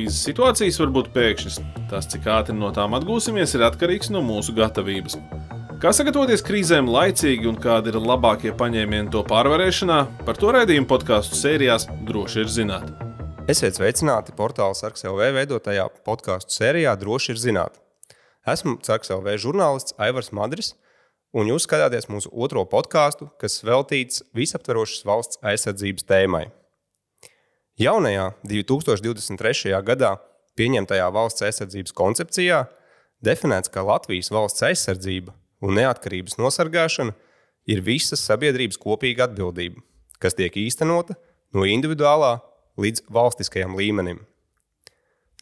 krīzes situācijas var būt pēkšņas. Tas, cik ātri no tām atgūsimies, ir atkarīgs no mūsu gatavības. Kā sagatavoties krīzēm laicīgi un kādi ir labākie paņēmieni to pārvarēšanā, par to raidījumu podkāstu sērijās droši ir zināt. Esiet sveicināti portāla Sarks.lv veidotajā podkāstu sērijā Droši ir zināt. Esmu Sarks.lv žurnālists Aivars Madris, un jūs skatāties mūsu otro podkāstu, kas veltīts visaptverošas valsts aizsardzības tēmai. Jaunajā 2023. gadā pieņemtajā valsts aizsardzības koncepcijā definēts, ka Latvijas valsts aizsardzība un neatkarības nosargāšana ir visas sabiedrības kopīga atbildība, kas tiek īstenota no individuālā līdz valstiskajam līmenim.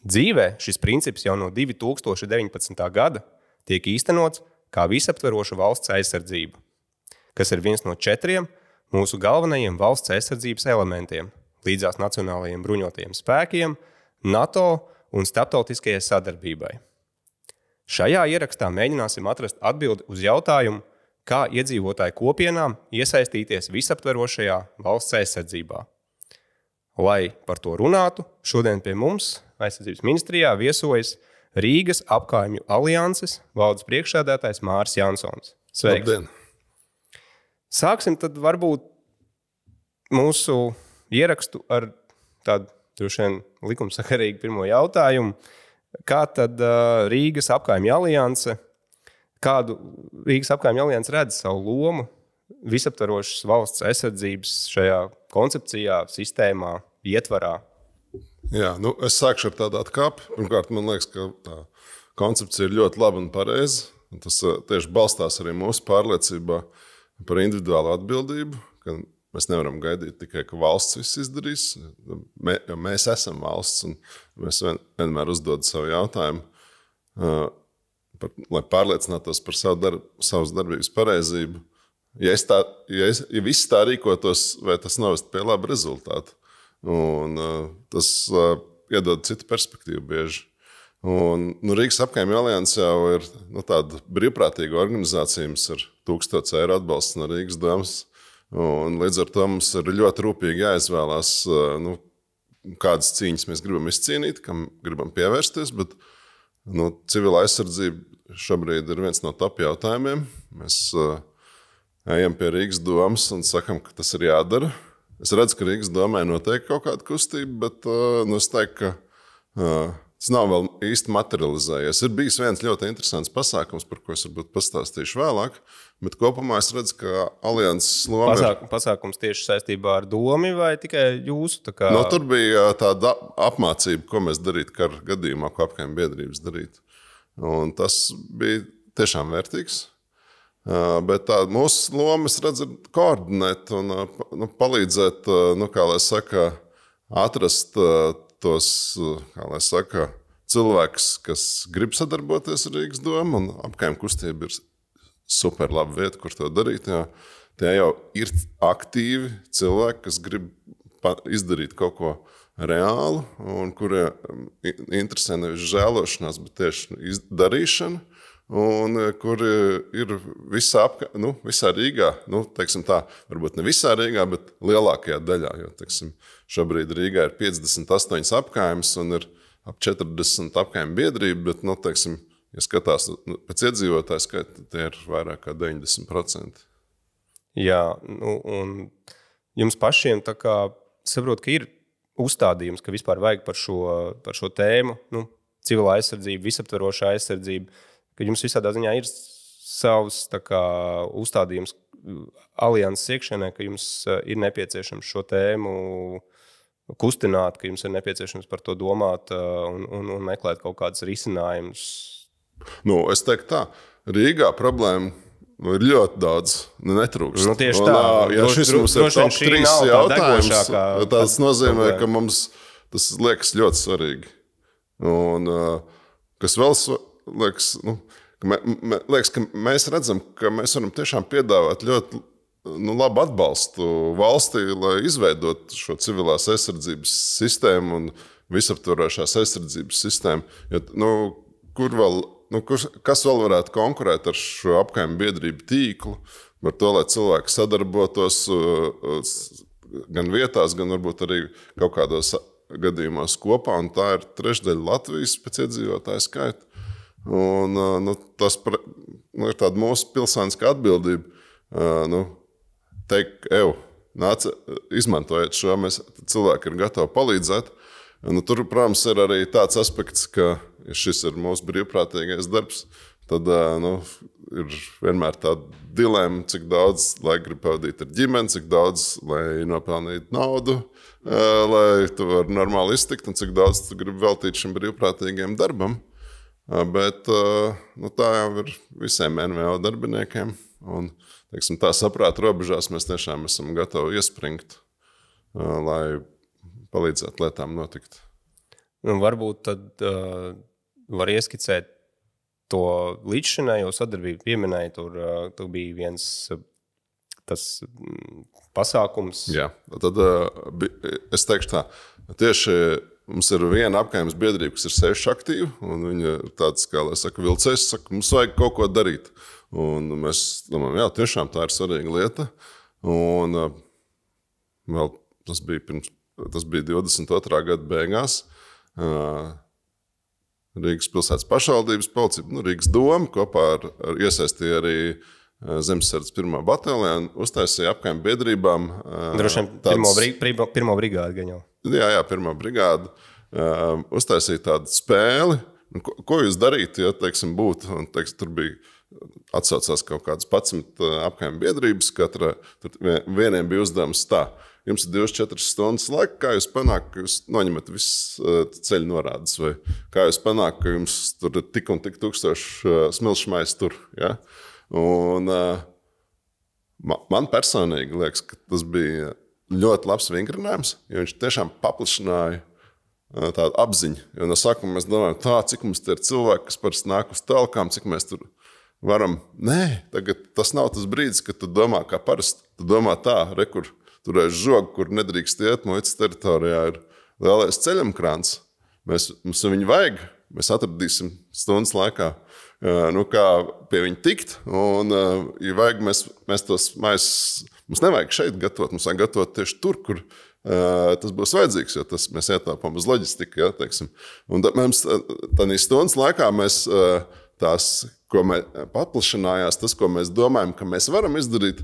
Dzīvē šis princips jau no 2019. gada tiek īstenots kā visaptveroša valsts aizsardzība, kas ir viens no 4 mūsu galvenajiem valsts aizsardzības elementiem līdzās nacionālajiem bruņotajiem spēkiem, NATO un starptautiskajai sadarbībai. Šajā ierakstā mēģināsim atrast atbildi uz jautājumu, kā iedzīvotāju kopienām iesaistīties visaptverošajā valsts aizsardzībā. Lai par to runātu, šodien pie mums aizsardzības ministrijā viesojas Rīgas apkaimju alianses valdes priekšsēdētājs Māris Jansons. Sveiks! Labdien! Sāksim tad varbūt mūsu ierakstu ar tādu droši vien likumsakarīgu pirmo jautājumu. Kā tad Rīgas apkaimju alianse, kādu Rīgas apkaimju alianse redz savu lomu visaptverošas valsts aizsardzības šajā koncepcijā, sistēmā, ietvarā? Jā, es sākšu ar tādu atkāpi. Pirmkārt, man liekas, ka tā koncepcija ir ļoti laba un pareiza. Tas tieši balstās arī mūsu pārliecībā par individuālu atbildību, ka mēs nevaram gaidīt tikai, ka valsts viss izdarīs. Mēs esam valsts un mēs vienmēr uzdodam savu jautājumu, lai pārliecinātos par savas darbības pareizību. Ja viss tā rīkotos, vai tas novest pie laba rezultāta. Un tas iedod citu perspektīvu bieži. Un, Rīgas apkaimju alianse jau ir tāda brīvprātīga organizācija, mums ir 1000 eiro atbalsts no Rīgas domas. Un līdz ar to mums ir ļoti rūpīgi jāizvēlās, kādas cīņas mēs gribam izcīnīt, kam gribam pievērsties, bet civila aizsardzība šobrīd ir viens no top jautājumiem. Mēs ejam pie Rīgas domas un sakam, ka tas ir jādara. Es redzu, ka Rīgas domai notiek kaut kāda kustība, bet es teiktu, ka tas nav vēl īsti materializējies. Ir bijis viens ļoti interesants pasākums, par ko es varbūt pastāstīšu vēlāk, bet kopumā es redzu, ka alianses loma Pasākums tieši saistībā ar domu vai tikai jūsu? Tur bija tāda apmācība, ko mēs darītu kara gadījumā, ko apkaimju biedrības darītu. Un tas bija tiešām vērtīgs. Bet tā mūsu loma, es redzu, ir koordinēt un palīdzēt, kā lai saka, atrast tos, kā lai saka, cilvēkus, kas grib sadarboties ar Rīgas domu, un apkaimju kustība ir super laba vieta, kur to darīt. Jā. Tie jau ir aktīvi cilvēki, kas grib izdarīt kaut ko reālu, un kuriem interesē nevis žēlošanās, bet tieši darīšana. Un kur ir visā Rīgā, teiksim tā, varbūt ne visā Rīgā, bet lielākajā daļā, jo, teiksim, šobrīd Rīgā ir 58 apkaimes un ir ap 40 apkaimju biedrību, bet, teiksim, ja skatās pēc iedzīvotāju skaita, tie ir vairāk kā 90%. Jā, un jums pašiem tā kā saprot, ka ir uzstādījums, ka vispār vajag par šo tēmu, civila aizsardzība, visaptverošā aizsardzība, ka jums visādā ziņā ir savs tā kā uzstādījums alianses iekšienē, ka jums ir nepieciešams šo tēmu kustināt, ka jums ir nepieciešams par to domāt un meklēt kaut kādus risinājumus. Es teiktu tā, Rīgā problēma ir ļoti daudz, netrūkst. Tieši tā. Ja šis mums ir top 3 jautājums, tas nozīmē, ka mums tas liekas ļoti svarīgi. Un kas vēl liekas, ka mēs redzam, ka mēs varam tiešām piedāvāt ļoti labu atbalstu valstī, lai izveidot šo civilās aizsardzības sistēmu un visaptverošās aizsardzības sistēmu. Kas vēl varētu konkurēt ar šo apkaimju biedrību tīklu, par to, lai cilvēki sadarbotos gan vietās, gan varbūt arī kaut kādos gadījumos kopā, un tā ir trešdaļa Latvijas pēc iedzīvotāju skaita. Un, tas ir tāda mūsu pilsēniskā atbildība. Teikt, izmantojiet šo, cilvēki ir gatavi palīdzēt. Tur, protams, ir arī tāds aspekts, ka ja šis ir mūsu brīvprātīgais darbs, tad ir vienmēr tāda dilemma, cik daudz laika grib pavadīt ar ģimeni, cik daudz, lai nopelnītu naudu, lai tu vari normāli iztikt, un cik daudz tu gribi veltīt šim brīvprātīgajam darbam. Bet tā jau ir visiem NVO darbiniekiem. Un, teiksim, tā saprāta robežās mēs tiešām esam gatavi iespringt, lai palīdzētu lietām notikt. Varbūt tad var ieskicēt to līdzšinējo sadarbību. Pieminēja, tur bija viens tas pasākums. Jā, tad es teikšu tā, tieši mums ir viena apkaimnes biedrība, kas ir sevišķi aktīva, un viņa ir tāds, kā lai saka, vilcējs, saka, mums vajag kaut ko darīt. Un mēs domājam, jā, tiešām tā ir svarīga lieta. Un vēl tas bija 22. gada beigās. Rīgas pilsētas pašvaldības policija, Rīgas doma kopā ar iesaistīja arī Zemesardzes 1. bataljonu, uztaisīja apkaimnes biedrībām. Droši vien pirmo brigādi gan jau. Jā, 1. brigāda uztaisīja tādu spēli. Ko jūs darītu, ja, teiksim, būtu? Un, teiksim, tur bija atsaucās kaut kādas 11 apkaimnes biedrības. Tur vieniem bija uzdevums tā. Jums ir 24 stundas laika, kā jūs panākat, ka jūs noņemat visas ceļu norādes, vai kā jūs panākat, ka jums tur ir tik un tik tūkstoši smilšmais tur. Ja? Un man personīgi liekas, ka tas bija ļoti labs vingrinājums, jo viņš tiešām paplašināja tādu apziņu. Jo no sākuma mēs domājam, cik mums te ir cilvēki, kas parasti nāk uz telkām, cik mēs tur varam. Nē, tagad tas nav tas brīdis, kad tu domā kā parasti. Tu domā tā, kur tur ir žoga, kur nedrīkst iet, muitas teritorijā ir lielais ceļamkrāns. Mums viņu vajag, mēs atradīsim stundas laikā, kā pie viņa tikt. Un, ja vajag, mēs tos maisus, mums nevajag šeit gatavot, mums vajag gatavot tieši tur, kur tas būs vajadzīgs, jo mēs ietaupām uz loģistiku. Ja, teiksim. Un mēs tādā stundas laikā mēs tās, ko mēs paplašinājās, tas, ko mēs domājam, ka mēs varam izdarīt,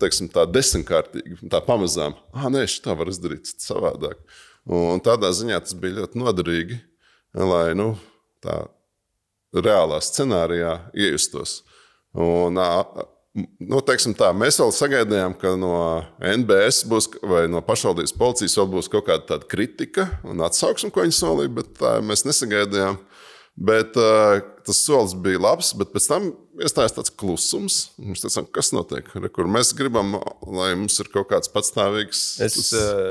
teiksim, tā 10-kārtīgi, tā pamazām. Nē, šitā var izdarīt savādāk. Un tādā ziņā tas bija ļoti noderīgi, lai tā reālā scenārijā iejustos. Un, teiksim tā, mēs vēl sagaidījām, ka no NBS būs, vai no pašvaldības policijas vēl būs kaut kāda tāda kritika un atsauksme, ko viņi solīja, bet tā mēs nesagaidījām. Bet tas solis bija labs, bet pēc tam iestājās tāds klusums. Mums teicām, kas notiek? Kur mēs gribam, lai mums ir kaut kāds patstāvīgs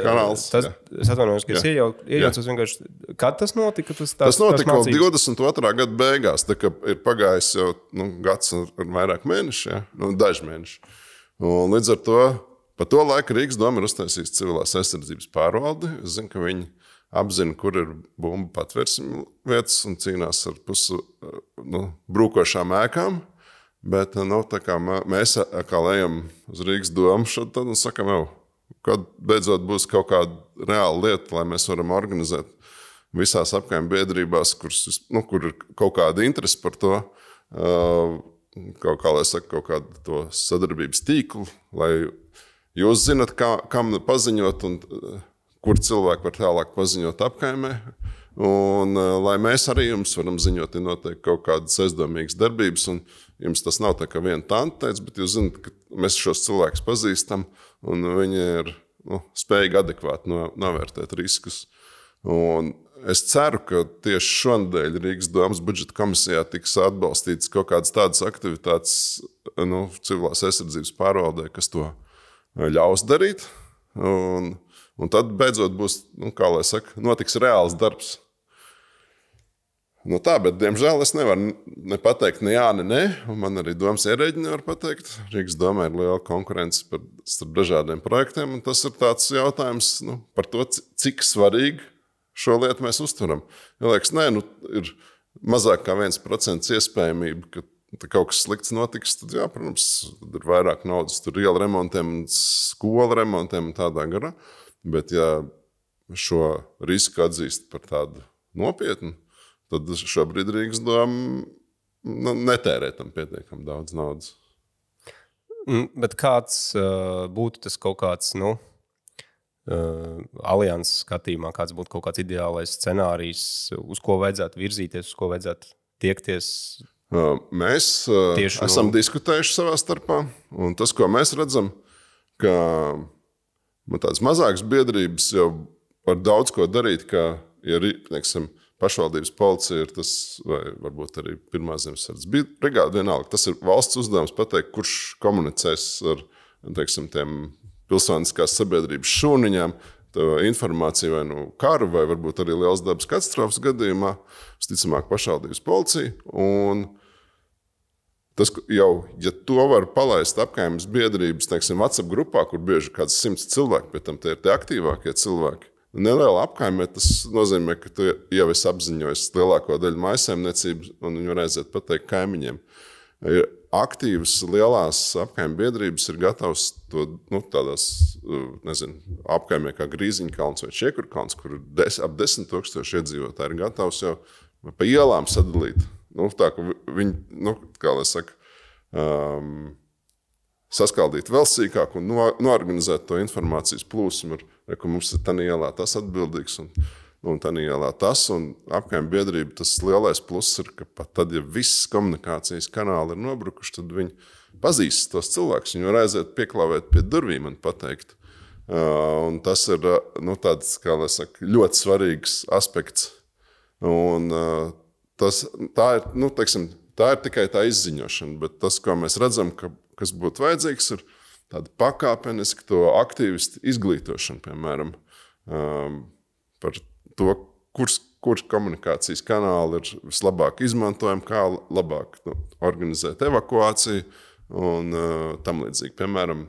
kanāls. Es atvainojos, ka es iejaucos vienkārši. Kad tas notika? Tas notika vēl 22. gada beigās, tā kā ir pagājis jau gads un vairāk mēneši, ja? Daži mēneši. Un līdz ar to, pa to laiku Rīgas doma ir uztaisījis civilās aizsardzības pārvaldi. Es zinu, ka viņi apzina, kur ir bumbu patvērsuma vietas un cīnās ar pusi brūkošām ēkām. Bet tā kā mēs ejam uz Rīgas domu tad un sakam, kad beidzot būs kaut kāda reāla lieta, lai mēs varam organizēt visās apkaimnes biedrībās, kur ir kaut kāda interese par to, kaut kādu to sadarbības tīklu, lai jūs zinat, kam paziņot un kur cilvēki var tālāk paziņot apkaimē. Un, lai mēs arī jums varam ziņot, ja notiek kaut kādas aizdomīgas darbības, un jums tas nav tā kā viena tante teica, bet jūs zinat, ka mēs šos cilvēkus pazīstam, un viņi ir spējīgi adekvāti novērtēt riskus. Un es ceru, ka tieši šonadēļ Rīgas domas budžeta komisijā tiks atbalstītas kaut kādas tādas aktivitātes civilās aizsardzības pārvaldē, kas to ļaus darīt. Un tad beidzot būs, kā lai saka, notiks reāls darbs. Tā, bet, diemžēl, es nevaru pateikt ne jā, ne nē. Man arī domas ierēģi nevar pateikt. Rīgas domā ir liela konkurence starp dažādiem projektiem. Un tas ir tāds jautājums par to, cik svarīgi šo lietu mēs uztveram. Ja liekas, ir mazāk kā 1% iespējamība, ka kaut kas slikts notiks, tad, jā, protams, ir vairāk naudas tur ielu remontiem, skolu remontiem un tādā garā. Bet, ja šo risku atzīst par tādu nopietnu, tad šobrīd Rīgas doma netērē tam pietiekami daudz naudas. Bet kāds būtu tas kaut kāds, alianses skatījumā, kāds būtu kaut kāds ideālais scenārijs, uz ko vajadzētu virzīties, uz ko vajadzētu tiekties? Mēs esam diskutējuši savā starpā, un tas, ko mēs redzam, ka tādas mazākas biedrības jau var daudz ko darīt, ka, ja teiksim, pašvaldības policija ir tas, vai varbūt arī pirmā zemesardzes brigāde, vienalga. Tas ir valsts uzdevums pateikt, kurš komunicēs ar, teiksim, tiem pilsoniskās sabiedrības šūniņām, informāciju vai karu, vai varbūt arī liels dabas katastrofas gadījumā, visticamāk pašvaldības policija. Un tas jau, ja to var palaist apkaimes biedrības, teiksim, WhatsApp grupā, kur bieži kāds 100 cilvēki, pēc tam tie ir tie aktīvākie cilvēki, neliela apkaimē, tas nozīmē, ka tu jau esi apziņojis lielāko daļu mājsaimniecības un viņi var aiziet pateikt kaimiņiem. Aktīvas lielās apkaimē biedrības ir gatavs to tādās, apkaimē kā Grīziņkalns vai Čiekurkalns, kur ap 10 000 iedzīvotāji ir gatavs jau pa ielām sadalīt. Tā, ka viņi, kā lai saka, saskaldīt vēl sīkāk un noorganizēt to informācijas plūsmu. Ka mums ir tādā ielā tas atbildīgs un tādā ielā tas. Un apkaimē biedrība tas lielais pluss ir, ka pat tad, ja visas komunikācijas kanāli ir nobrukuši, tad viņi pazīst tos cilvēkus. Viņi var aiziet pieklāvēt pie durvīm un pateikt. Un tas ir tāds, kā lai saka, ļoti svarīgs aspekts. Un tā ir tikai tā izziņošana, bet tas, ko mēs redzam, kas būtu vajadzīgs, ir tāda pakāpeniska to aktīvistu izglītošana, piemēram, par to, kurš komunikācijas kanāli ir vislabāk izmantojami, kā labāk organizēt evakuāciju un tam līdzīgi. Piemēram,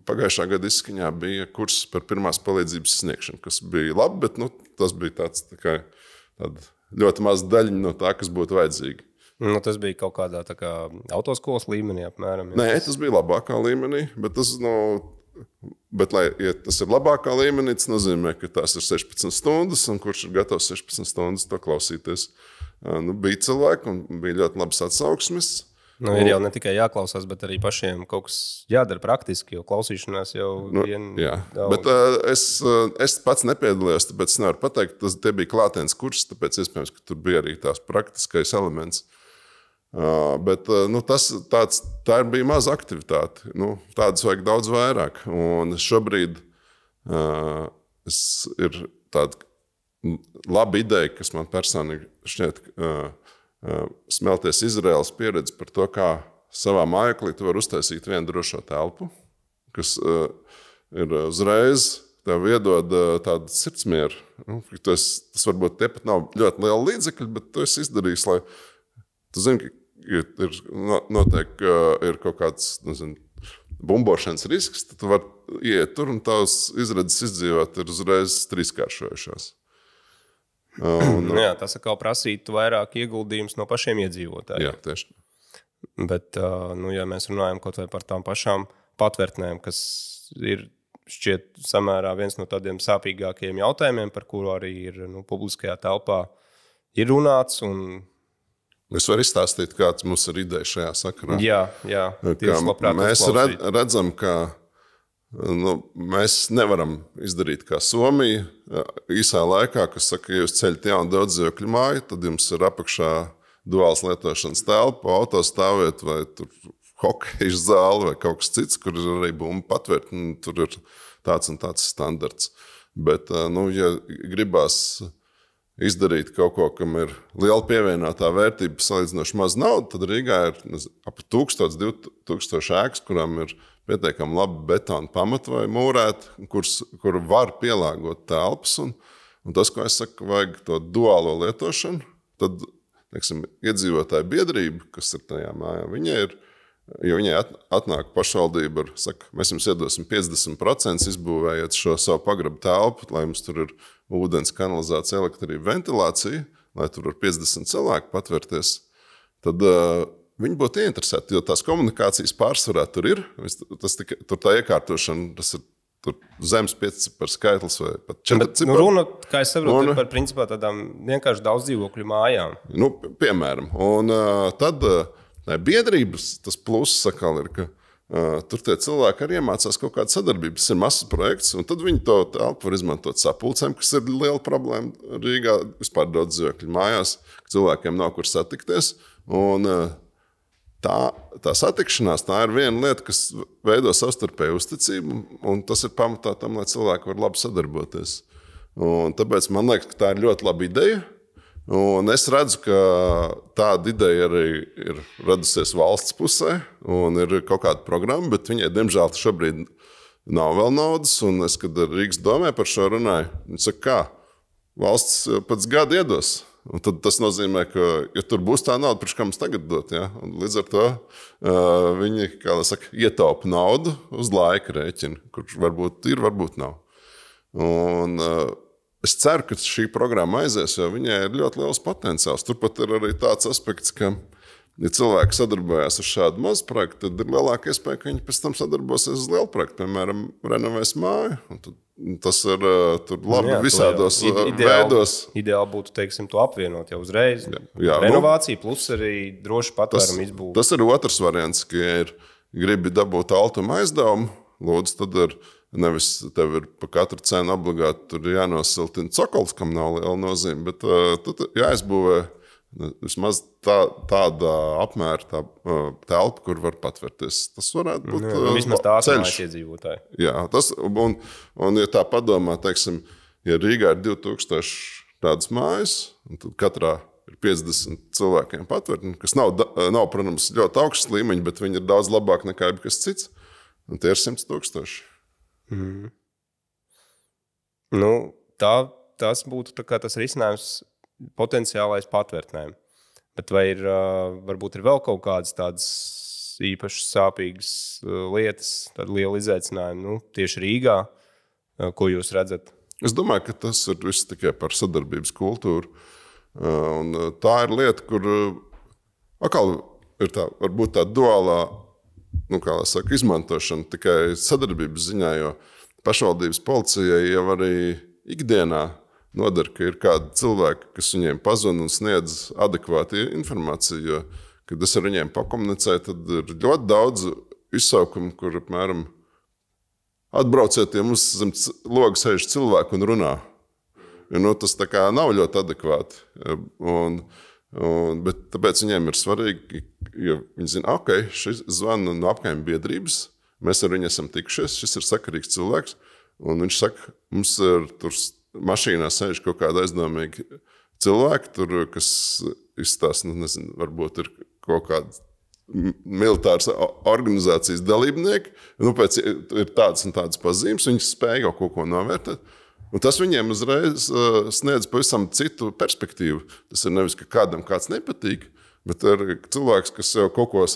pagājušā gada izskaņā bija kurs par pirmās palīdzības sniegšanu, kas bija labi, bet tas bija tāda ļoti maza daļa no tā, kas būtu vajadzīga. Tas bija kaut kādā autoskolas līmenī apmēram. Nē, tas bija labākā līmenī, bet ja tas ir labākā līmenī, tas nozīmē, ka tās ir 16 stundas, un kurš ir gatavs 16 stundas to klausīties. Bija cilvēki, un bija ļoti labas atsauksmes. Ir jau ne tikai jāklausās, bet arī pašiem kaut kas jādara praktiski, jo klausīšanās jau jā, bet es pats nepiedalījos, tāpēc es nevaru pateikt, tie bija klātienes kurs, tāpēc iespējams, ka tur bija arī tās praktiskais elements. Bet tā bija maza aktivitāte. Tādas vajag daudz vairāk. Un šobrīd ir tāda laba ideja, kas man personīgi šķiet smelties Izraēlas pieredzi par to, kā savā mājaklī tu var uztaisīt vienu drošo telpu, kas ir uzreiz tev iedod tādu sirdsmieru. Tas varbūt tie pat nav ļoti liela līdzekļi, bet tu esi izdarījis, lai tu zini, ka noteikti ir kaut kāds bumbošanas risks, tad tu vari iet tur un tavs izredzes izdzīvot ir uzreiz 3-kāršojušās. Jā, tas atkal prasītu vairāk ieguldījums no pašiem iedzīvotājiem. Jā, tieši. Bet, ja mēs runājam kaut vai par tām pašām patvērtnēm, kas ir šķiet samērā viens no tādiem sāpīgākajiem jautājumiem, par kuru arī ir publiskajā telpā ir runāts un es varu izstāstīt, kāds mums ir ideja šajā sakarā. Jā. Mēs redzam, ka mēs nevaram izdarīt kā Somija īsā laikā, kas saka, ja jūs ceļat jaunu daudzdzīvokļu māju, tad jums ir apakšā duāls lietošanas telpa, autostāvvieta vai tur hokeja zāle vai kaut kas cits, kur ir arī bumba patvērtne, tur ir tāds un tāds standarts. Bet, ja gribās izdarīt kaut ko, kam ir liela pievienotā vērtība, salīdzinoši maz naudu, tad Rīgā ir ap 1000-2000 ēkas, kurām ir pietiekami labi betona pamata vai mūrēti, kur var pielāgot telpas. Un tas, ko es saku, vajag to duālo lietošanu, tad, iedzīvotāju biedrība, kas ir tajā mājā, viņai atnāk pašvaldība ar, saka, mēs jums iedosim 50%, izbūvējiet šo savu pagrabu telpu, lai jums tur ir ūdens, kanalizācija, elektrība, ventilācija, lai tur var 50 cilvēku patvērties, tad viņi būtu ieinteresēti, jo tās komunikācijas pārsvarā tur ir. Tur tā iekārtošana, tas ir tur zemes 5 skaitlis vai pat 4. Runa, kā es saprotu, ir par principā tādām vienkārši daudz dzīvokļu mājām. Piemēram. Un tad biedrības tas pluss sakal ir, ka tur tie cilvēki arī iemācās kaut kādu sadarbību. Tas ir mazs projekts, un tad viņi to telpu var izmantot sapulcēm, kas ir liela problēma Rīgā. Vispār daudz dzīvokļu mājās, ka cilvēkiem nav kur satikties. Un tā satikšanās, tā ir viena lieta, kas veido savstarpēju uzticību, un tas ir pamatā tam, lai cilvēki var labi sadarboties. Un tāpēc man liekas, ka tā ir ļoti laba ideja. Un es redzu, ka tāda ideja arī ir radusies valsts pusē, un ir kaut kāda programma, bet viņai, diemžēl, šobrīd nav vēl naudas. Un es, kad ar Rīgas domē par šo runāju, viņi saka, kā valsts pēc gada iedos. Un tad tas nozīmē, ka, ja tur būs tā nauda, priekš kā mums tagad dot, ja? Un līdz ar to viņi, kā lai saka, ietaupa naudu uz laika rēķinu, kurš varbūt ir, varbūt nav. Un es ceru, ka šī programma aizies, jo viņai ir ļoti liels potenciāls. Turpat ir arī tāds aspekts, ka, ja cilvēki sadarbojās ar šādu mazu projektu, tad ir lielāka iespēja, ka viņi pēc tam sadarbosies uz lielu projektu, piemēram, renovēs māju. Un tad tas ir labi visādos veidos. Ideāli būtu, teiksim, to apvienot jau uzreiz. Renovācija plus arī droši patvērumu izbūve. Tas ir otrs variants, ka, ja gribi dabūt altuma aizdevumu, lūdzu, tad nevis tev ir pa katru cenu obligāti tur jānosiltina cokols, kam nav liela nozīme, bet tad jāizbūvē vismaz tāda apmēra telpa, kur var patvērties. Tas varētu būt vismaz tās mājas iedzīvotāji. Jā, un ja tā padomā, teiksim, ja Rīgā ir 2000 tādas mājas, un tad katrā ir 50 cilvēkiem patvērti, kas nav, protams, ļoti augsts līmeņi, bet viņi ir daudz labāk nekā jebkas cits, un tie ir 100 000. Tas būtu tā kā tas risinājums potenciālais patvērtnēm. Bet vai varbūt ir vēl kaut kādas tādas īpašas sāpīgas lietas, tāda liela izaicinājuma, tieši Rīgā, ko jūs redzat? Es domāju, ka tas ir viss tikai par sadarbības kultūru. Un tā ir lieta, kur atkal ir varbūt tā duālā, kā lai saka, izmantošana tikai sadarbības ziņā, jo pašvaldības policijai jau arī ikdienā nodara, ka ir kādi cilvēki, kas viņiem pazvan un sniedz adekvātu informāciju, jo, kad es ar viņiem pakomunicēju, tad ir ļoti daudz izsaukumu, kur, apmēram, atbrauciet, ja mums zem loga sēž cilvēki un runā. Tas tā kā nav ļoti adekvāti. Bet tāpēc viņiem ir svarīgi, jo viņi zina, ok, šis zvana no apkaimju biedrības, mēs ar viņu esam tikušies, šis ir sakarīgs cilvēks, un viņš saka, mums ir tur mašīnā sēž kaut kāda aizdomīga cilvēki, tur, kas izstāsta, nezinu, varbūt ir kaut kāda militāras organizācijas dalībnieki, pēc ir tādas un tādas pazīmes, viņi spēja kaut ko novērtēt. Un tas viņiem uzreiz sniedz pavisam citu perspektīvu. Tas ir nevis, ka kādam kāds nepatīk, bet ir cilvēks, kas jau kaut ko,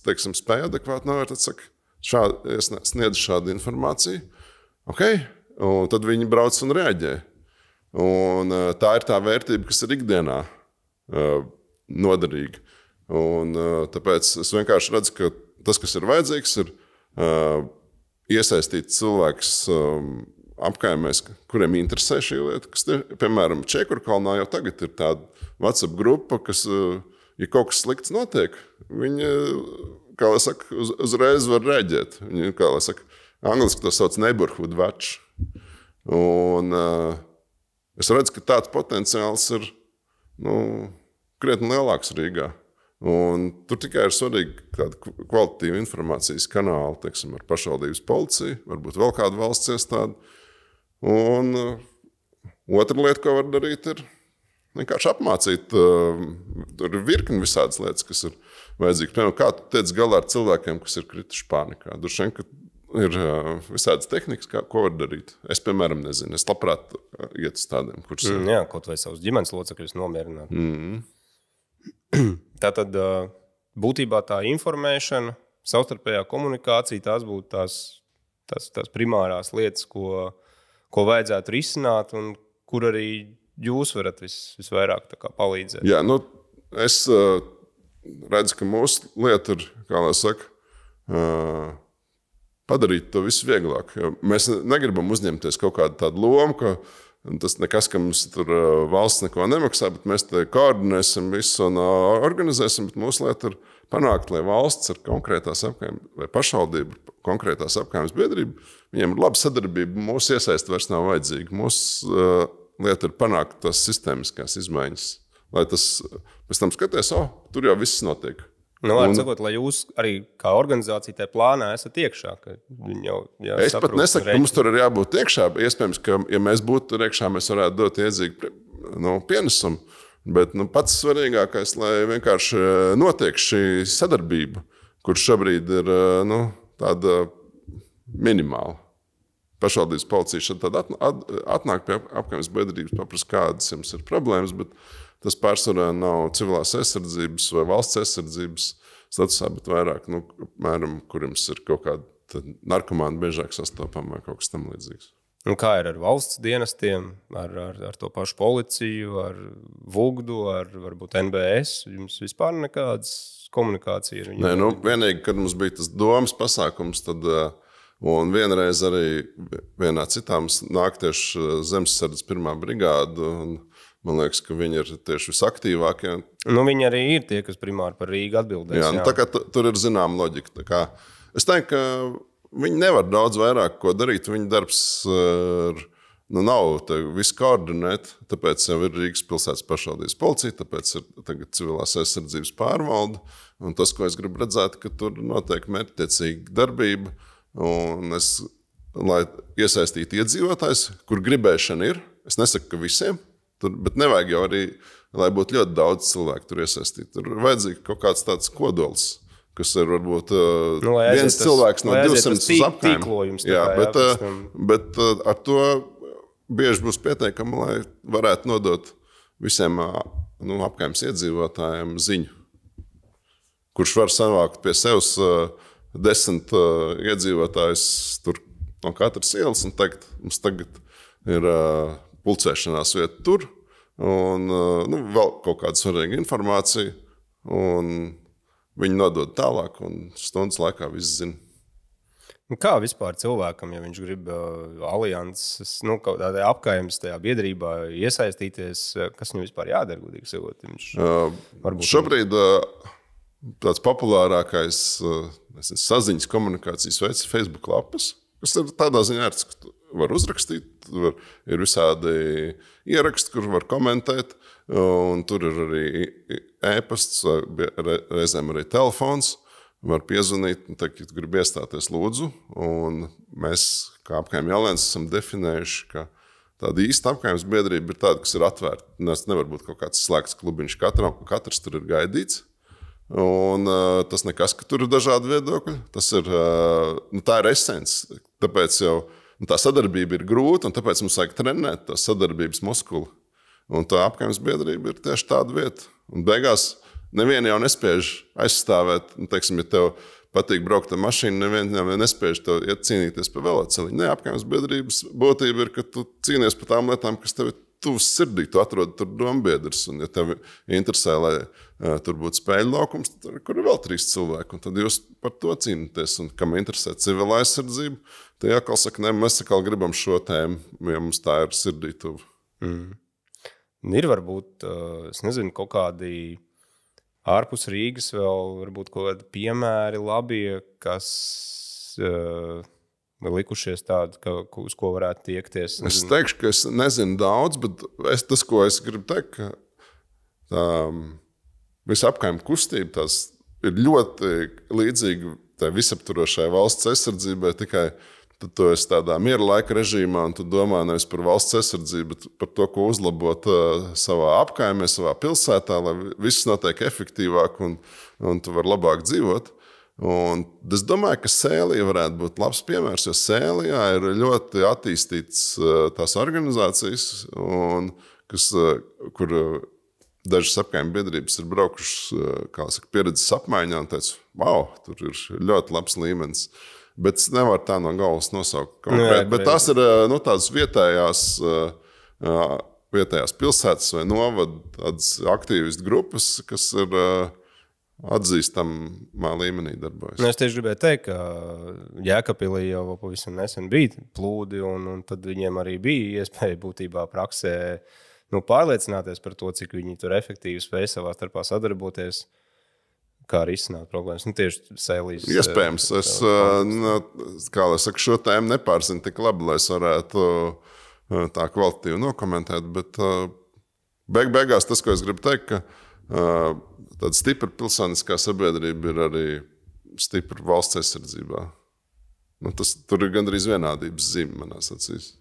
teiksim, spēja adekvāti novērtēt, saka, sniedz šādu informāciju. Okay. Un tad viņi brauc un reaģē. Un tā ir tā vērtība, kas ir ikdienā noderīga. Un tāpēc es vienkārši redzu, ka tas, kas ir vajadzīgs, ir iesaistīt cilvēkus apkaimēs, kuriem interesē šī lieta. Kas ir, piemēram, Čiekurkalnā jau tagad ir tāda WhatsApp grupa, kas, ja kaut kas slikts notiek, viņi, kā lai saka, uzreiz var reaģēt. Viņi, kā lai saka, angliski to sauc neighborhood watch. Un es redzu, ka tāds potenciāls ir krietni lielāks Rīgā. Un tur tikai ir svarīgi tāda kvalitatīva informācijas kanāla, teiksim, ar pašvaldības policiju, varbūt vēl kādu valsts iestādi. Un otra lieta, ko var darīt, ir vienkārši apmācīt. Tur ir virkni visādas lietas, kas ir vajadzīgas. Piemēram, kā tu tiec galā ar cilvēkiem, kas ir krituši pānikā. Droši vien, ka ir visādas tehnikas, ko var darīt. Es, piemēram, nezinu. Es labprāt iet uz tādiem kursiem. Jā, kaut vai savus ģimenes locekļus nomierināt. Tātad būtībā tā informēšana, savstarpējā komunikācija, tās būtu tās primārās lietas, ko vajadzētu risināt un kur arī jūs varat visvairāk tā kā palīdzēt. Jā, es redzu, ka mūsu lieta ir, kā lai saka, padarīt to visu vieglāk. Jo mēs negribam uzņemties kaut kādu tādu lomu, ka tas nekas, ka mums tur valsts neko nemaksā, bet mēs te koordinēsim visu un organizēsim, bet mūsu lieta ir panākt, lai valsts ar konkrētās apkaimes vai pašvaldību, konkrētās apkaimes biedrību, viņiem ir laba sadarbība, mūsu iesaist vairs nav vajadzīga. Mūsu lieta ir panākt tās sistēmiskās izmaiņas, lai tas pēc tam skaties, tur jau viss notiek. Sakot, lai jūs arī kā organizācija tajā plānā esat iekšā. Es pat nesaku, ka mums tur ir jābūt iekšā. Iespējams, ka, ja mēs būtu tur iekšā, mēs varētu dot iedzīgu pienesumu. Bet pats svarīgākais, lai vienkārši notiek šī sadarbība, kur šobrīd ir tāda minimāla. Pašvaldības policija šeit atnāk pie apkaimes biedrības, paprasa, kādas jums ir problēmas, bet tas pārsvarā nav civilās aizsardzības vai valsts aizsardzības statusā, bet vairāk, apmēram, kur jums ir kaut kāda narkomāna biežāk sastopama vai kaut kas tam līdzīgs. Kā ir ar valsts dienestiem, ar to pašu policiju, ar VUGDU, ar varbūt NBS? Jums vispār nekādas komunikācija ir? Nē, vienīgi, kad mums bija tas domas pasākums, tad un vienreiz arī vienā citā mums nāk tieši Zemesardzes 1. brigāda, un man liekas, ka viņi ir tieši visaktīvākie. Viņi arī ir tie, kas primāri par Rīgu atbildēs. Jā. Tā kā tur ir zināma loģika. Es teiktu, ka viņi nevar daudz vairāk ko darīt. Viņa darbs nav visu koordinēt, tāpēc jau ir Rīgas pilsētas pašvaldības policija, tāpēc ir tagad civilās aizsardzības pārvalde. Un tas, ko es gribu redzēt, ka tur notiek mērķtiecīga darbība. Un lai iesaistītu iedzīvotājs, kur gribēšana ir, es nesaku, ka visiem, bet nevajag jau arī, lai būtu ļoti daudz cilvēku tur iesaistīt. Tur ir vajadzīgs kaut kāds tāds kodols, kas ir varbūt viens cilvēks no 200 uz apkaimēm. Jā, bet ar to bieži būs pietiekami, lai varētu nodot visiem apkaimes iedzīvotājiem ziņu, kurš var savākt pie sevis 10 iedzīvotājus tur no katras ielas un teikt, mums tagad ir pulcēšanās vieta tur un vēl kaut kāda svarīga informācija un viņi nodod tālāk un stundas laikā viss zina. Kā vispār cilvēkam, ja viņš grib alianses, kaut tādā apkaimes tajā biedrībā iesaistīties, kas viņam vispār jādara, gudīgi sakot? Šobrīd tāds populārākais saziņas komunikācijas veids ir Facebook lapas, kas ir tādā ziņā ērts, ka var uzrakstīt, ir visādi ieraksti, kur var komentēt, un tur ir arī e-pasts, reizēm arī telefons, var piezvanīt, un teikt, ja tu gribi iestāties lūdzu, un mēs kā apkaime alianses esam definējuši, ka tāda īsta apkaimes biedrība ir tāda, kas ir atvērta. Tas nevar būt kaut kāds slēgts klubiņš, katrs tur ir gaidīts. Un tas nekas, ka tur ir dažādi viedokļi. Tas ir, tā ir esence. Tāpēc jau tā sadarbība ir grūta, un tāpēc mums vajag trenēt tā sadarbības muskuli. Un tā apkaimes biedrība ir tieši tāda vieta. Un beigās nevienu jau nespēj aizstāvēt. Teiksim, ja tev patīk braukt ar mašīnu, nevienu jau nespēj tev iet cīnīties par veloceliņu. Nē, apkaimes biedrības būtība ir, ka tu cīnies par tām lietām, kas tev ir tuvs sirdī, tu atrodi tur dombiedrus, un ja tev interesē, lai tur būtu spēļu laukums, tad kur ir vēl 3 cilvēki, un tad jūs par to cīnāties, un kam interesē civila aizsardzība, tad jākal saka, ne, mēs atkal gribam šo tēmu, ja mums tā ir sirdī tuvu. Ir varbūt, es nezinu, kaut kādi ārpus Rīgas vēl varbūt kaut kādi piemēri labie, kas likušies tādi, uz ko varētu tiekties? Es teikšu, ka es nezinu daudz, bet tas, ko es gribu teikt, ka tā visa apkaime kustība tās ir ļoti līdzīga tai visaptvarošai valsts aizsardzībai, tikai tad tu esi tādā miera laika režīmā un tu domā nevis par valsts aizsardzību, bet par to, ko uzlabot savā apkaimē, savā pilsētā, lai viss notiek efektīvāk un tu vari labāk dzīvot. Un es domāju, ka Sēlija varētu būt labs piemērs, jo Sēlijā ir ļoti attīstīts tās organizācijas, kur dažas apkaime biedrības ir braukušas pieredzes apmaiņā un teica, wow, tur ir ļoti labs līmenis. Bet es nevaru tā no galvas nosaukt konkrēti. Bet tās ir tādas vietējās pilsētas vai novada tādas aktīvistu grupas, kas ir atzīstamā līmenī darbojas. Es tieši gribēju teikt, ka Jēkabpilī jau pavisam nesen bija plūdi, un tad viņiem arī bija iespēja būtībā praksē pārliecināties par to, cik viņi tur efektīvi spēj savā starpā sadarboties, kā arī izsināt problēmas. Tieši Sēlīs. Iespējams. Es, kā lai saka, šo tēmu nepārzinu tik labi, lai es varētu tā kvalitatīvi nokomentēt, bet beigās tas, ko es gribu teikt, ka tāda stipra pilsoniskā sabiedrība ir arī stipra valsts aizsardzībā. Tur ir gandrīz vienādības zīme manās acīs.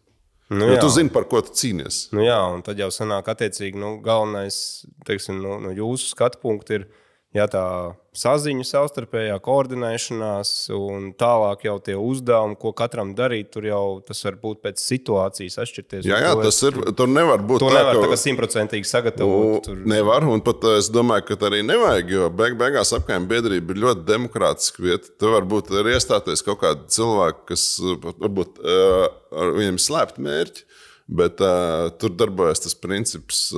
Tu zini, par ko tu cīnies. Jā, un tad jau sanāk attiecīgi, galvenais, teiksim, no jūsu skatu punktu ir tā saziņa, savstarpējā koordinēšanās un tālāk jau tie uzdevumi, ko katram darīt, tur jau tas var būt pēc situācijas atšķirties. Jā, tas ir, tur nevar būt tā, ka 100% sagatavot. Nevar, un pat es domāju, ka tā arī nevajag, jo beigās apkaimē biedrība ir ļoti demokrātiska vieta. Tur varbūt ir iestāties kaut kādi cilvēki, kas varbūt viņiem slēpt mērķi, bet tur darbojas tas princips,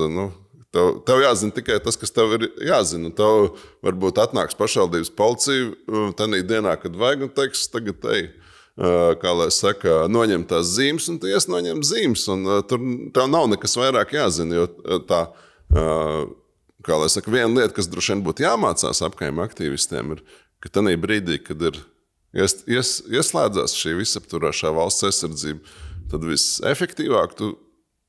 Tev jāzina tikai tas, kas tev ir jāzina. Tev varbūt atnāks pašvaldības policija tajā dienā, kad vajag, un teiks, tagad kā lai saka, noņem tās zīmes, un tu noņem zīmes. Tur tev nav nekas vairāk jāzina, jo tā, kā lai saka, viena lieta, kas droši vien būtu jāmācās apkaimē aktīvistiem, ir, ka tajā brīdī, kad ir ieslēdzās šī visaptvarošā valsts aizsardzība, tad visefektīvāk tu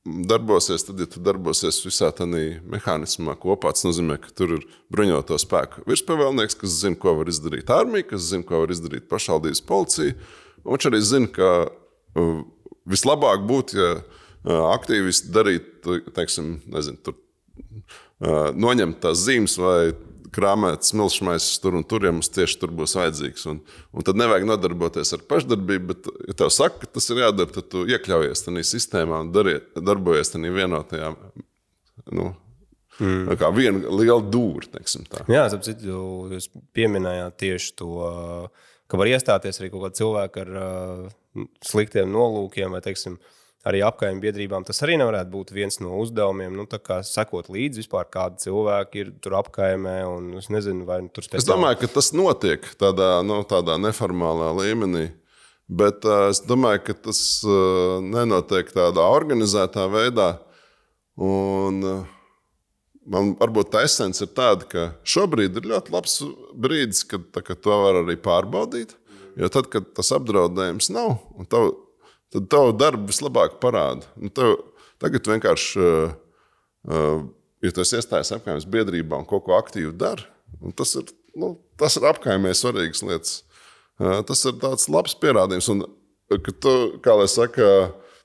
darbosies, tad, ja tu darbosies visā tādā mehānismā kopā, tas nozīmē, ka tur ir bruņoto spēku virspavēlnieks, kas zina, ko var izdarīt armija, kas zina, ko var izdarīt pašvaldības policija. Un viņš arī zina, ka vislabāk būtu, ja aktīvisti darītu, teiksim, nezinu, noņemt tās zīmes vai krāmēt smilšmaisas tur un tur, ja mums tieši tur būs vajadzīgs. Un tad nevajag nodarboties ar pašdarbību, bet, ja tev saka, ka tas ir jādara, tad tu iekļaujies tajā sistēmā un darbojies tajā vienotajā, kā viena liela dūra, teiksim tā. Jā, tāpēc jūs pieminējāt tieši to, ka var iestāties arī kaut kādi cilvēki ar sliktiem nolūkiem vai, teiksim, arī apkaimē biedrībām tas arī nevarētu būt viens no uzdevumiem, tā kā sekot līdzi vispār, kādi cilvēki ir tur apkaimē, un es nezinu, vai tur Es domāju, ka tas notiek tādā neformālā līmenī, bet es domāju, ka tas nenotiek tādā organizētā veidā, un man varbūt tā esence ir tāda, ka šobrīd ir ļoti labs brīdis, kad to var arī pārbaudīt, jo tad, kad tas apdraudējums nav, un tad tavu darbu vislabāk parāda. Tagad vienkārši, ja tu esi iestājies apkaimē biedrībā un kaut ko aktīvi dari, tas ir apkaimē svarīgas lietas. Tas ir tāds labs pierādījums. Un, ka tu, kā lai saka,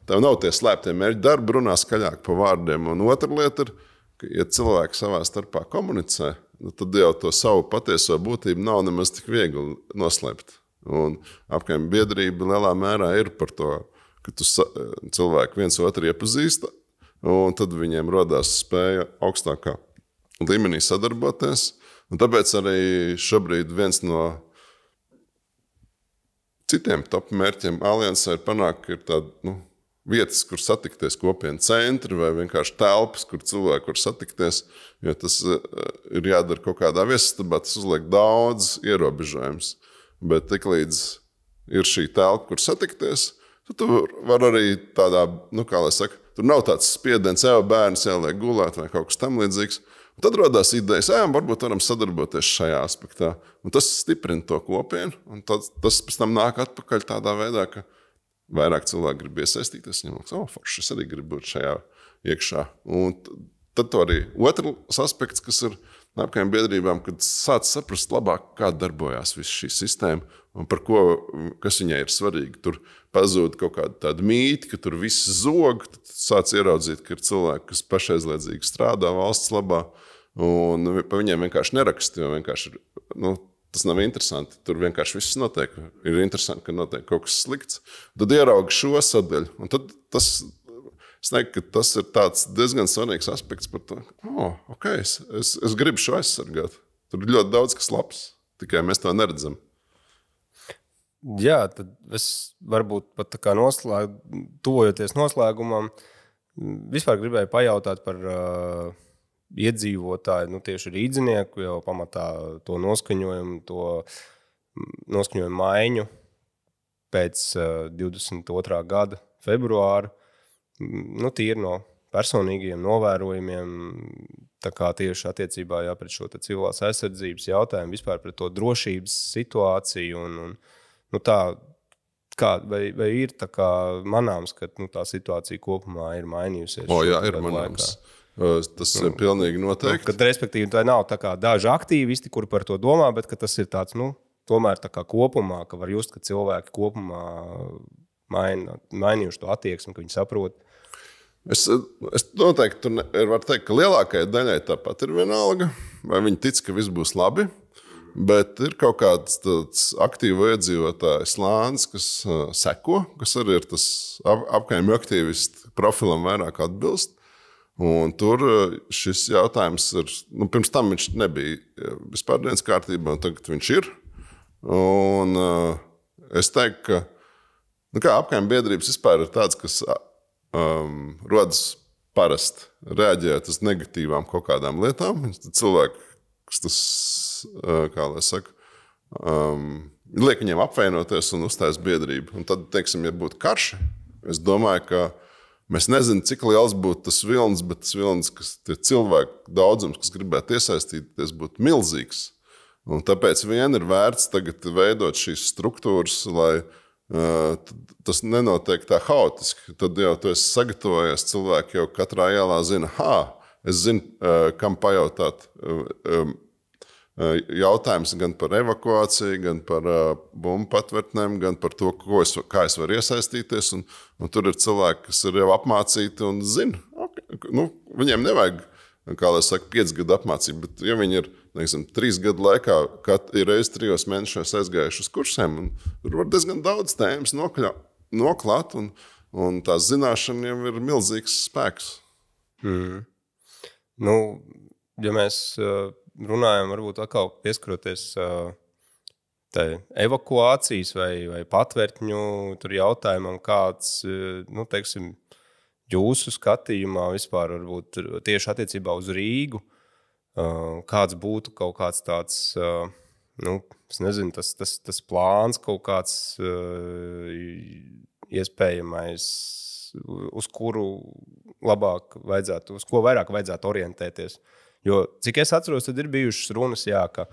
tev nav tie slēptie mērķi, darbi runā skaļāk pa vārdiem. Un otra lieta ir, ka, ja cilvēki savā starpā komunicē, tad jau to savu patieso būtību nav nemaz tik viegli noslēpt. Un apkaimē biedrība lielā mērā ir par to, ka cilvēki viens otru iepazīst, un tad viņiem rodās spēja augstākā līmenī sadarboties. Un tāpēc arī šobrīd viens no citiem top mērķiem aliansē ir panākt, ka ir tāda vietas, kur satikties, kopienu centri vai vienkārši telpas, kur cilvēki var satikties, jo tas ir jādara kaut kādā viesistabā, tas uzliek daudz ierobežojums. Bet tiklīdz ir šī telpa, kur satikties, tu var arī tādā, kā lai saka, tur nav tāds spiediens, jau bērns jāliek gulēt vai kaut kas tam līdzīgs. Un tad rodās idejas, varbūt varam sadarboties šajā aspektā. Un tas stiprina to kopienu, un tas pēc tam nāk atpakaļ tādā veidā, ka vairāk cilvēki grib iesaistīties. Viņam liekas, forši, es arī gribu būt šajā iekšā. Un tad to arī otrs aspekts, kas ir apkaimē biedrībām, kad sāc saprast labāk, kā darbojās viss šī sistēma un par ko, kas viņai ir svarīgi. Tur pazūd kaut kāda tāda mīti, ka tur viss zog, tad sāc ieraudzīt, ka ir cilvēki, kas pašaizliedzīgi strādā valsts labā, un pa viņiem vienkārši neraksta, jo vienkārši ir, tas nav interesanti. Tur vienkārši viss notiek. Ir interesanti, ka notiek kaut kas slikts. Tad ieraugi šo sadaļu, un tad es teiktu, ka tas ir tāds diezgan svarīgs aspekts par to, es gribu šo aizsargāt. Tur ir ļoti daudz kas labs, tikai mēs to neredzam. Jā, tad es varbūt pat tā kā tuvojoties noslēgumam, vispār gribēju pajautāt par iedzīvotāji, tieši rīdzinieku jau pamatā to noskaņojumu maiņu pēc 22. gada februāra, tīri no personīgiem novērojumiem, tā kā tieši attiecībā pret šo civilās aizsardzības jautājumu, vispār pret to drošības situāciju un tā, vai ir tā kā manāms, ka tā situācija kopumā ir mainījusies? Jā, ir manāms. Tas ir pilnīgi noteikti. Kad, respektīvi, tā nav tā kā daži aktīvisti, kuri par to domā, bet ka tas ir tāds, tomēr tā kā kopumā, ka var just, ka cilvēki kopumā mainījuši to attieksmi, ka viņi saprot. Es noteikti varu teikt, ka lielākajai daļai tāpat ir vienalga, vai viņi tic, ka viss būs labi, bet ir kaut kāds tāds aktīvu iedzīvotāju slānis, kas seko, kas arī ir tas apkaimju aktīvistu profilam vairāk atbilst. Un tur šis jautājums ir, pirms tam viņš nebija vispār dienas kārtībā, un tagad viņš ir. Un es teiktu, ka apkaimju biedrības vispār ir tāds, kas rodas parasti reaģēt uz negatīvām kaut kādām lietām. Cilvēki, kas tas, kā lai saka, liek viņiem apvainoties un uzstājas biedrību. Un tad, teiksim, ja būtu karš, es domāju, ka mēs nezinām, cik liels būtu tas vilnis, bet tas vilnis, kas tie cilvēku daudzums, kas gribētu iesaistīties, būtu milzīgs. Un tāpēc vien ir vērts tagad veidot šīs struktūras, lai tas nenotiek tā haotiski. Tad jau tu esi sagatavojies, cilvēki jau katrā ielā zina, es zinu, kam pajautāt jautājums gan par evakuāciju, gan par bumbu patvērtnēm, gan par to, kā es varu iesaistīties. Un tur ir cilvēki, kas ir jau apmācīti un zina. Viņiem nevajag, kā lai saka, 5 gadu apmācību, bet ja viņi ir 3 gadu laikā, ir reiz 3 mēnešos aizgājuši uz kursiem, un tur var diezgan daudz tēmas noklāt, un tās zināšana jau ir milzīgs spēks. Ja mēs runājam, varbūt atkal pieskaroties tai evakuācijas vai patvērtņu tur jautājumam, kāds, teiksim, jūsu skatījumā vispār varbūt tieši attiecībā uz Rīgu, kāds būtu kaut kāds tāds, es nezinu, tas plāns, kaut kāds iespējamais, uz kuru labāk vajadzētu, uz ko vairāk vajadzētu orientēties. Jo, cik es atceros, tad ir bijušas runas, ka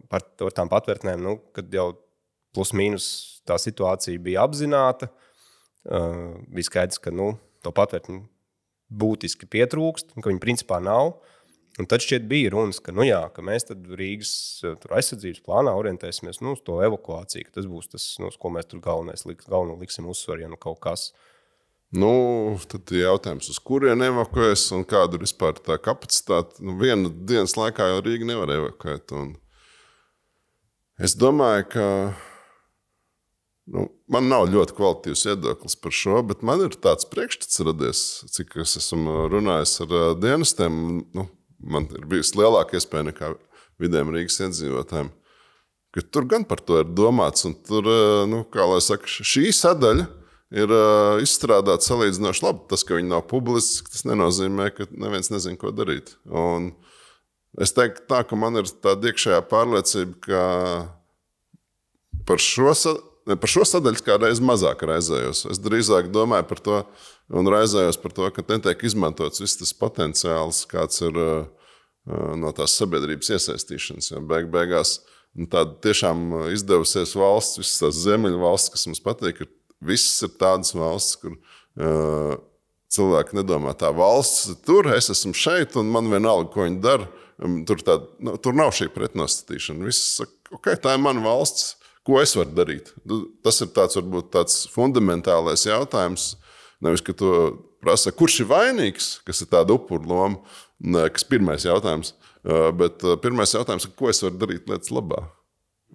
par tām patvērtnēm, kad jau plus mīnus tā situācija bija apzināta, bija skaidrs, ka to patvērtņu būtiski pietrūkst, ka viņi principā nav. Un tad šķiet bija runas, ka, ka mēs tad Rīgas aizsardzības plānā orientēsimies uz to evakuāciju, ka tas būs tas, uz ko mēs tur galveno liksim uzsvaru, ja kaut kas. Tad jautājums, uz kurien evakuēs un kāda ir vispār tā kapacitāte. Viena dienas laikā jau Rīga nevar evakuēt. Un es domāju, ka man nav ļoti kvalitīvs viedoklis par šo, bet man ir tāds priekšstats radies, cik es esmu runājis ar dienestiem. Man ir bijusi lielāka iespēja nekā vidējiem Rīgas iedzīvotājiem, ka tur gan par to ir domāts. Un tur, kā lai saka, šī sadaļa ir izstrādāta salīdzinoši labi. Tas, ka viņi nav publiski, tas nenozīmē, ka neviens nezina, ko darīt. Un es teiktu tā, ka man ir tāda iekšējā pārliecība, ka par šo sadaļu kādreiz mazāk raizējos. Es drīzāk domāju par to un raizējos par to, ka netiek izmantots viss tas potenciāls, kāds ir no tās sabiedrības iesaistīšanas. Jo beigās tāda tiešām izdevusies valsts, visas tās ziemeļu valsts, kas mums patīk, visas ir tādas valsts, kur cilvēki nedomā, tā valsts tur, es esmu šeit, un man vienalga, ko viņi dara. Tur nav šī pretnostatīšana. Viss saka, tā ir mana valsts. Ko es varu darīt? Tas ir varbūt tāds fundamentālais jautājums. Nevis, ka tu prasa, kurš ir vainīgs, kas ir tāda upuru loma, kas pirmais jautājums. Bet pirmais jautājums ir, ko es varu darīt lietas labā?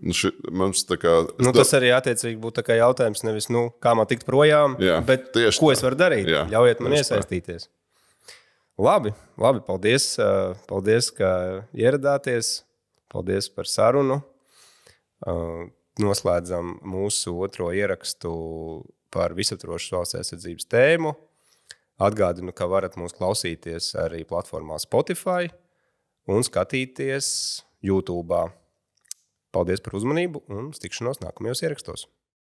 Tas arī attiecīgi būtu jautājums nevis, kā man tikt projām, bet ko es varu darīt? Jā, ļaujiet man iesaistīties. Labi, paldies, ka ieradāties. Paldies par sarunu. Noslēdzam mūsu otro ierakstu par visaptvarošu valsts aizsardzības tēmu. Atgādinu, ka varat mūs klausīties arī platformā Spotify un skatīties YouTube. Paldies par uzmanību un uz tikšanos nākamajos ierakstos.